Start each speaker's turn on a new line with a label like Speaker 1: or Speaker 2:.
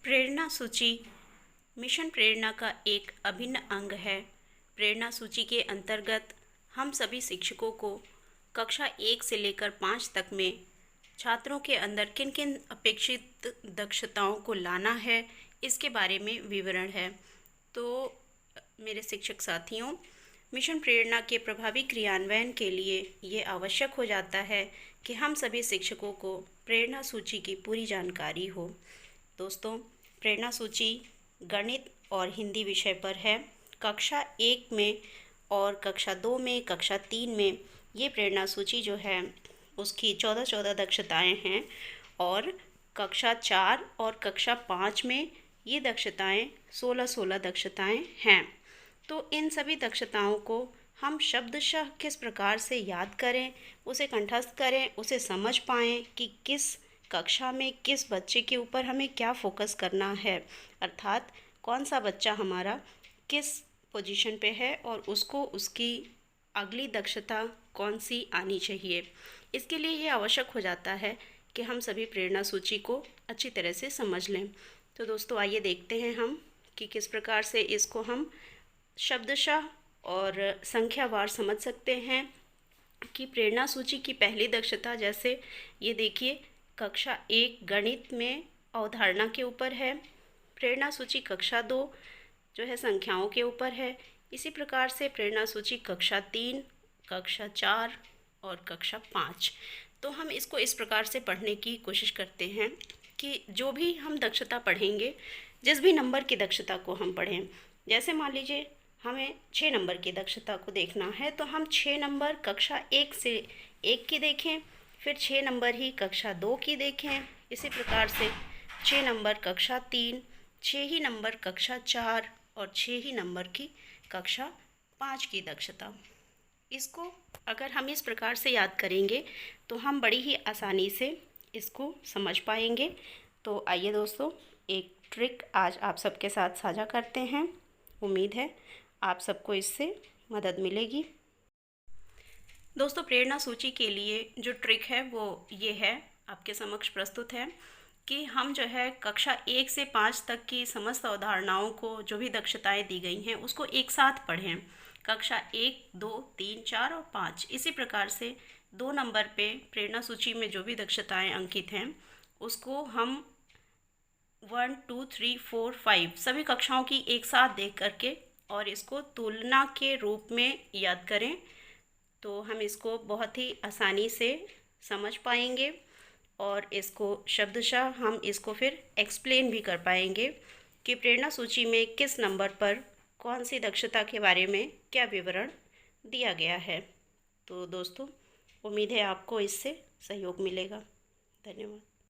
Speaker 1: प्रेरणा सूची मिशन प्रेरणा का एक अभिन्न अंग है। प्रेरणा सूची के अंतर्गत हम सभी शिक्षकों को कक्षा 1 से लेकर 5 तक में छात्रों के अंदर किन किन अपेक्षित दक्षताओं को लाना है, इसके बारे में विवरण है। तो मेरे शिक्षक साथियों, मिशन प्रेरणा के प्रभावी क्रियान्वयन के लिए ये आवश्यक हो जाता है कि हम सभी शिक्षकों को प्रेरणा सूची की पूरी जानकारी हो। दोस्तों, प्रेरणा सूची गणित और हिंदी विषय पर है। कक्षा 1 में और कक्षा 2 में, कक्षा 3 में ये प्रेरणा सूची जो है उसकी 14 दक्षताएं हैं और कक्षा 4 और कक्षा 5 में ये दक्षताएं 16 दक्षताएं हैं। तो इन सभी दक्षताओं को हम शब्दशः किस प्रकार से याद करें, उसे कंठस्थ करें, उसे समझ पाएँ कि किस कक्षा में किस बच्चे के ऊपर हमें क्या फोकस करना है, अर्थात कौन सा बच्चा हमारा किस पोजीशन पे है और उसको उसकी अगली दक्षता कौन सी आनी चाहिए। इसके लिए ये आवश्यक हो जाता है कि हम सभी प्रेरणा सूची को अच्छी तरह से समझ लें। तो दोस्तों, आइए देखते हैं हम कि किस प्रकार से इसको हम शब्दशः और संख्यावार समझ सकते हैं। कि प्रेरणा सूची की पहली दक्षता, जैसे ये देखिए, कक्षा 1 गणित में अवधारणा के ऊपर है। प्रेरणा सूची कक्षा 2 जो है संख्याओं के ऊपर है। इसी प्रकार से प्रेरणा सूची कक्षा 3, कक्षा 4 और कक्षा 5। तो हम इसको इस प्रकार से पढ़ने की कोशिश करते हैं कि जो भी हम दक्षता पढ़ेंगे, जिस भी नंबर की दक्षता को हम पढ़ें, जैसे मान लीजिए हमें 6 नंबर की दक्षता को देखना है, तो हम 6 नंबर कक्षा 1 से 1 की देखें, फिर 6 नंबर ही कक्षा 2 की देखें। इसी प्रकार से 6 नंबर कक्षा 3, 6 ही नंबर कक्षा 4 और 6 ही नंबर की कक्षा 5 की दक्षता। इसको अगर हम इस प्रकार से याद करेंगे तो हम बड़ी ही आसानी से इसको समझ पाएंगे। तो आइए दोस्तों, एक ट्रिक आज आप सबके साथ साझा करते हैं। उम्मीद है आप सबको इससे मदद मिलेगी। दोस्तों, प्रेरणा सूची के लिए जो ट्रिक है वो ये है, आपके समक्ष प्रस्तुत है कि हम जो है कक्षा 1 से 5 तक की समस्त अवधारणाओं को, जो भी दक्षताएं दी गई हैं, उसको एक साथ पढ़ें। कक्षा 1, 2, 3, 4 और 5। इसी प्रकार से 2 नंबर पे प्रेरणा सूची में जो भी दक्षताएं अंकित हैं उसको हम 1, 2, 3, 4, 5 सभी कक्षाओं की एक साथ देख करके और इसको तुलना के रूप में याद करें। तो हम इसको बहुत ही आसानी से समझ पाएंगे और इसको शब्दशः हम इसको फिर एक्सप्लेन भी कर पाएंगे कि प्रेरणा सूची में किस नंबर पर कौन सी दक्षता के बारे में क्या विवरण दिया गया है। तो दोस्तों, उम्मीद है आपको इससे सहयोग मिलेगा। धन्यवाद।